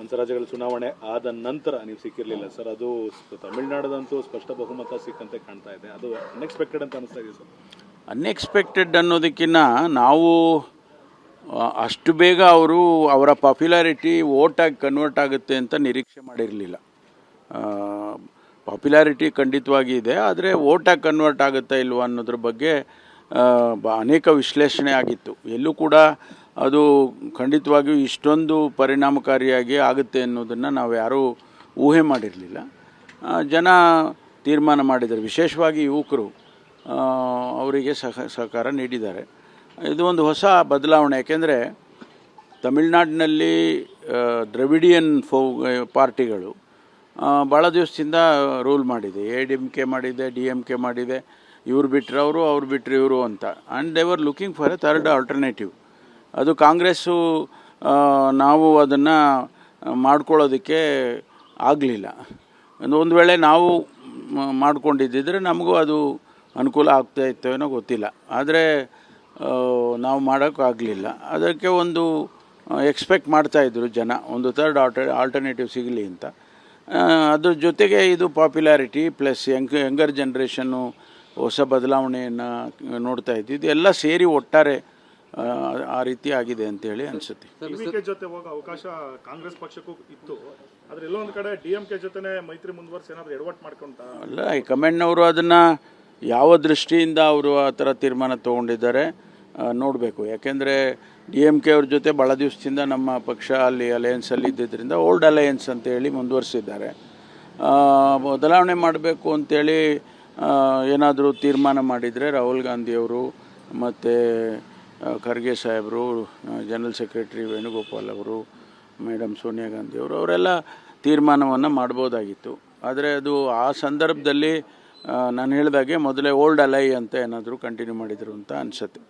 ಪಂಚರಾಜ್ಯಗಳ ಚುನಾವಣೆ ಆದ ನಂತರ ನೀವು ಸಿಕ್ಕಿರಲಿಲ್ಲ ಸರ್. ಅದು ತಮಿಳುನಾಡದಂತೂ ಸ್ಪಷ್ಟ ಬಹುಮತ ಸಿಕ್ಕಂತೆ ಕಾಣ್ತಾ ಇದೆ. ಅದು ಅನ್ಎಕ್ಸ್ಪೆಕ್ಟೆಡ್ ಅಂತ ಅನಿಸ್ತಾ ಇದೆ ಸರ್. ಅನ್ಎಕ್ಸ್ಪೆಕ್ಟೆಡ್ ಅನ್ನೋದಕ್ಕಿಂತ ನಾವು ಅಷ್ಟು ಬೇಗ ಅವರ ಪಾಪ್ಯುಲಾರಿಟಿ ವೋಟಾಗಿ ಕನ್ವರ್ಟ್ ಆಗುತ್ತೆ ಅಂತ ನಿರೀಕ್ಷೆ ಮಾಡಿರಲಿಲ್ಲ. ಪಾಪ್ಯುಲಾರಿಟಿ ಖಂಡಿತವಾಗಿ ಇದೆ, ಆದರೆ ವೋಟಾಗಿ ಕನ್ವರ್ಟ್ ಆಗುತ್ತಾ ಇಲ್ವಾ ಅನ್ನೋದ್ರ ಬಗ್ಗೆ ಅನೇಕ ವಿಶ್ಲೇಷಣೆ ಆಗಿತ್ತು. ಎಲ್ಲೂ ಕೂಡ ಅದು ಖಂಡಿತವಾಗಿಯೂ ಇಷ್ಟೊಂದು ಪರಿಣಾಮಕಾರಿಯಾಗಿ ಆಗುತ್ತೆ ಅನ್ನೋದನ್ನು ನಾವು ಯಾರೂ ಊಹೆ ಮಾಡಿರಲಿಲ್ಲ. ಜನ ತೀರ್ಮಾನ ಮಾಡಿದ್ದಾರೆ, ವಿಶೇಷವಾಗಿ ಯುವಕರು ಅವರಿಗೆ ಸಹಕಾರ ನೀಡಿದ್ದಾರೆ. ಇದು ಒಂದು ಹೊಸ ಬದಲಾವಣೆ. ಯಾಕೆಂದರೆ ತಮಿಳ್ನಾಡಿನಲ್ಲಿ ದ್ರವಿಡಿಯನ್ ಪಾರ್ಟಿಗಳು ಭಾಳ ದಿವಸದಿಂದ ರೂಲ್ ಮಾಡಿದೆ. ADMK ಮಾಡಿದೆ, DMK ಮಾಡಿದೆ, ಇವ್ರು ಬಿಟ್ಟರೆ ಅವ್ರು ಬಿಟ್ಟರೆ ಇವರು ಅಂತ. And they were looking for A third alternative. ಅದು ಕಾಂಗ್ರೆಸ್ಸು ನಾವು ಅದನ್ನು ಮಾಡ್ಕೊಳ್ಳೋದಕ್ಕೆ ಆಗಲಿಲ್ಲ. ಒಂದು ವೇಳೆ ನಾವು ಮಾಡ್ಕೊಂಡಿದ್ದಿದ್ರೆ ನಮಗೂ ಅದು ಅನುಕೂಲ ಆಗ್ತಾ ಇತ್ತೋ ಏನೋ ಗೊತ್ತಿಲ್ಲ. ಆದರೆ ನಾವು ಮಾಡೋಕ್ಕಾಗಲಿಲ್ಲ. ಅದಕ್ಕೆ ಒಂದು ಎಕ್ಸ್ಪೆಕ್ಟ್ ಮಾಡ್ತಾಯಿದ್ರು ಜನ, ಒಂದು ಥರ್ಡ್ ಆಲ್ಟರ್ನೇಟಿವ್ ಸಿಗಲಿ ಅಂತ. ಅದ್ರ ಜೊತೆಗೆ ಇದು ಪಾಪ್ಯುಲಾರಿಟಿ ಪ್ಲಸ್ ಯಂಗರ್ ಜನ್ರೇಷನ್ನು ಹೊಸ ಬದಲಾವಣೆಯನ್ನು ನೋಡ್ತಾ ಇದ್ದಿದ್ದು ಎಲ್ಲ ಸೇರಿ ಒಟ್ಟಾರೆ ಆ ರೀತಿ ಆಗಿದೆ ಅಂತೇಳಿ ಅನಿಸುತ್ತೆ. DMK ಜೊತೆ ಹೋಗೋ ಅವಕಾಶ ಕಾಂಗ್ರೆಸ್ ಪಕ್ಷಕ್ಕೂ ಇತ್ತು, ಆದರೆ ಎಲ್ಲೋ ಒಂದು ಕಡೆ DMK ಜೊತೆನೇ ಮೈತ್ರಿ ಮುಂದುವರಿಸಿ ಏನಾದರೂ ಎಡವಟ್ಟು ಮಾಡ್ಕೊಂತ ಅಲ್ಲ. ಹೈಕಮಾಂಡ್ನವರು ಅದನ್ನು ಯಾವ ದೃಷ್ಟಿಯಿಂದ ಅವರು ಆ ಥರ ತೀರ್ಮಾನ ತೊಗೊಂಡಿದ್ದಾರೆ ನೋಡಬೇಕು. ಯಾಕೆಂದರೆ DMK ಅವ್ರ ಜೊತೆ ಭಾಳ ದಿವಸದಿಂದ ನಮ್ಮ ಪಕ್ಷ ಅಲ್ಲಿ ಅಲಯನ್ಸಲ್ಲಿ ಇದ್ದಿದ್ದರಿಂದ ಓಲ್ಡ್ ಅಲಯನ್ಸ್ ಅಂತೇಳಿ ಮುಂದುವರಿಸಿದ್ದಾರೆ. ಬದಲಾವಣೆ ಮಾಡಬೇಕು ಅಂತೇಳಿ ಏನಾದರೂ ತೀರ್ಮಾನ ಮಾಡಿದರೆ ರಾಹುಲ್ ಗಾಂಧಿಯವರು ಮತ್ತು ಖರ್ಗೆ ಸಾಹೇಬರು, ಜನರಲ್ ಸೆಕ್ರೆಟರಿ ವೇಣುಗೋಪಾಲ್ ಅವರು, ಮೇಡಮ್ ಸೋನಿಯಾ ಗಾಂಧಿ ಅವರೆಲ್ಲ ತೀರ್ಮಾನವನ್ನು ಮಾಡ್ಬೋದಾಗಿತ್ತು. ಆದರೆ ಅದು ಆ ಸಂದರ್ಭದಲ್ಲಿ ನಾನು ಹೇಳಿದಾಗೆ ಮೊದಲೇ ಓಲ್ಡ್ ಅಲೈ ಅಂತ ಏನಾದರೂ ಕಂಟಿನ್ಯೂ ಮಾಡಿದರು ಅಂತ ಅನಿಸುತ್ತೆ.